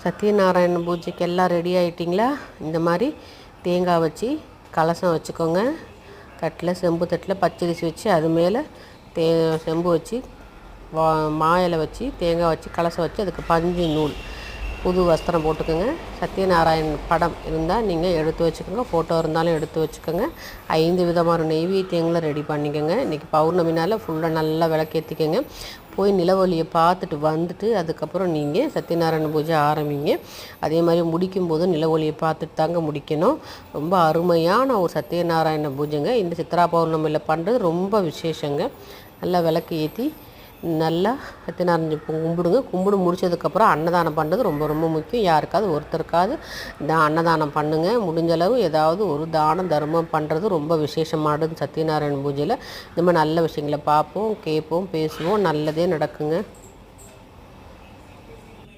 சத்யநாராயண பூஜைக்கு எல்லாம் ரெடி ஆகிட்டிங்களா? இந்த மாதிரி தேங்காய் வச்சு கலசம் வச்சுக்கோங்க. தட்டில் செம்பு தட்டில் பச்சரிசி வச்சு அது மேலே செம்பு வச்சு மா இலை வச்சு தேங்காய் வச்சு கலசம் வச்சு அதுக்கு பஞ்சு நூல் புது வஸ்திரம் போட்டுக்கோங்க. சத்யநாராயண் படம் இருந்தால் நீங்கள் எடுத்து வச்சுக்கோங்க. ஃபோட்டோ இருந்தாலும் எடுத்து வச்சுக்கோங்க. 5 விதமான நெய்வேத்தியங்களை ரெடி பண்ணிக்கோங்க. இன்றைக்கி பௌர்ணமினால் ஃபுல்லாக நல்லா விளக்கேற்றிக்கோங்க. போய் நிலவொளியை பார்த்துட்டு வந்துட்டு அதுக்கப்புறம் நீங்கள் சத்யநாராயண பூஜை ஆரம்பிங்க. அதே மாதிரி முடிக்கும்போது நிலவொளியை பார்த்துட்டு தாங்க முடிக்கணும். ரொம்ப அருமையான ஒரு சத்யநாராயண பூஜைங்க. இந்த சித்ரா பௌர்ணமியில் பண்ணுறது ரொம்ப விசேஷங்க. நல்லா விளக்கு ஏற்றி நல்லா சத்யநாராயண கும்பிடுங்க. கும்பிடு முடிச்சதுக்கப்புறம் அன்னதானம் பண்ணுறது ரொம்ப ரொம்ப முக்கியம். யாருக்காவது ஒருத்தருக்காவது அன்னதானம் பண்ணுங்கள். முடிஞ்சளவு ஏதாவது ஒரு தானம் தர்மம் பண்ணுறது ரொம்ப விசேஷமானது சத்யநாராயண பூஜையில். இந்த மாதிரி நல்ல விஷயங்களை பார்ப்போம், கேட்போம், பேசுவோம். நல்லதே நடக்குங்க.